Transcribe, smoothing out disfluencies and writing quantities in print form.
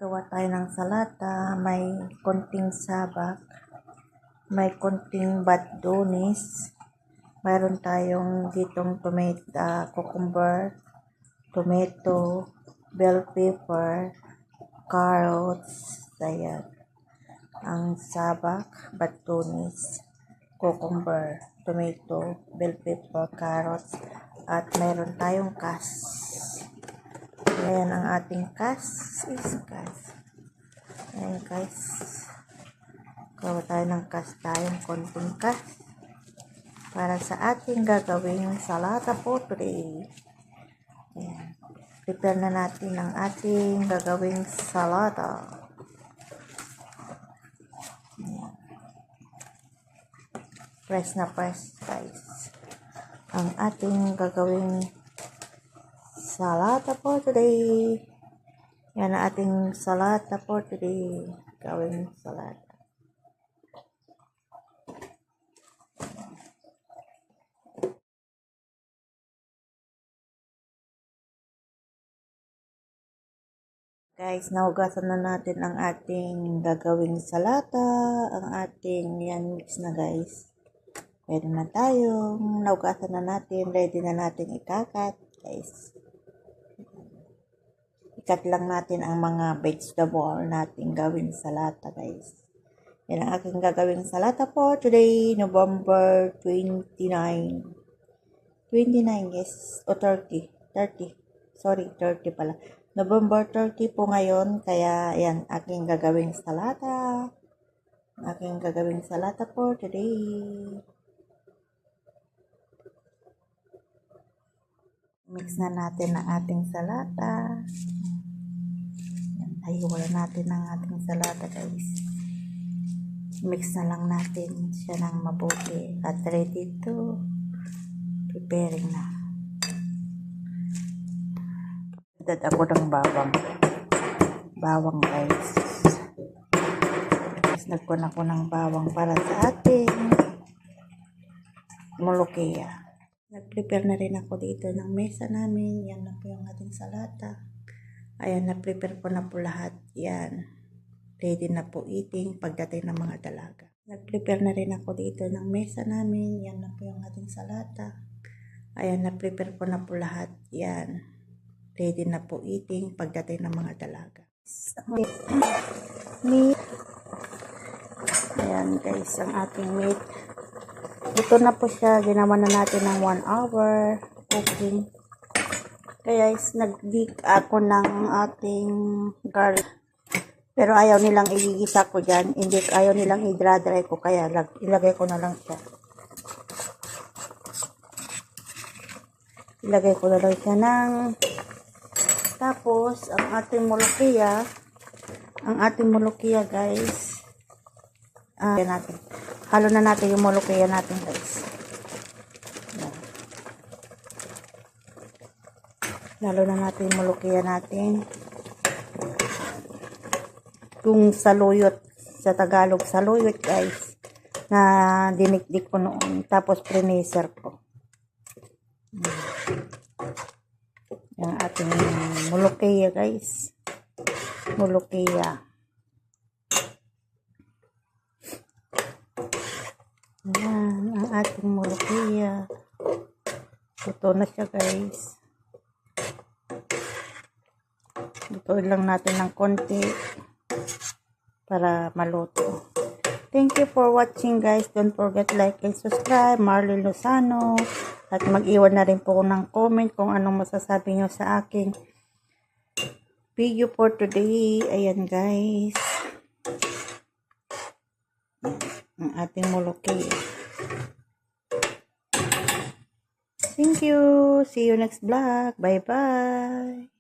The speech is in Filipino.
Gawa tayo ng salata, may konting sabak, may konting batunis, mayroon tayong ditong tomato, cucumber, tomato, bell pepper, carrots, ayan. Ang sabak, batunis, cucumber, tomato, bell pepper, carrots, at mayroon tayong kas. Ayan ang ating kas. Ayan guys. Gawa tayo ng kas tayong konting kas. Para sa ating gagawing salata po today. Ayan. Prepare na natin ang ating gagawing salata. Ayan. Press na press guys. Ang ating gagawing salata for today. Yan ang ating salata for today. Gawing salata. Guys, nahugasan na natin ang ating gagawing salata. Ang ating yan mix na guys. Pwede na tayong nahugasan na natin. Ready na natin ikakat guys. Ikat lang natin ang mga vegetable natin gawin salata guys. Yan ang aking gagawing salata po today, November 29. 29 yes, o 30. Sorry, 30 pala. November 30 po ngayon, kaya yan, aking gagawing salata. Aking gagawing salata po today. Mix na natin ang ating salata. Ayuwala natin ang ating salata guys. Mix na lang natin siya ng mabuti. At ready to preparing na. Dad ako ng bawang. Bawang guys. Nagpun ako ng bawang para sa ating molokia. Nag-prepare na rin ako dito ng mesa namin. Yan na po yung ating salata. Ayan, na-prepare ko na po lahat. Yan. Ready na po eating pagdating ng mga dalaga. Nag-prepare na rin ako dito ng mesa namin. Yan na po yung ating salata. Ayan, na-prepare ko na po lahat. Yan. Ready na po eating pagdating ng mga dalaga. Meat. Ayan guys, ang ating meat. Ito na po siya. Ginawa na natin ng 1 hour cooking. Kaya guys, nag-bake ako ng ating garlic. Pero ayaw nilang igigisa ko dyan. Hindi, ayaw nilang i-dry ko. Kaya ilagay ko na lang siya. Ilagay ko na lang siya ng... Tapos, ang ating molokia guys. Natin. Halo na natin yung molokia natin guys. Lalo na natin yung molokia natin. Yung saluyot, sa Tagalog, saluyot guys, na dinikdik ko noon. Tapos prinaser ko. Yung ating molokia guys. Molokia. Yan, ang ating molokia. Ito na siya guys. Lutuin lang natin ng konti para maluto. Thank you for watching guys. Don't forget like and subscribe. Marley Lozano. At mag-iwan na rin po ng comment kung anong masasabi nyo sa aking video for today. Ayan guys. Ang ating molokia. Thank you. See you next vlog. Bye bye.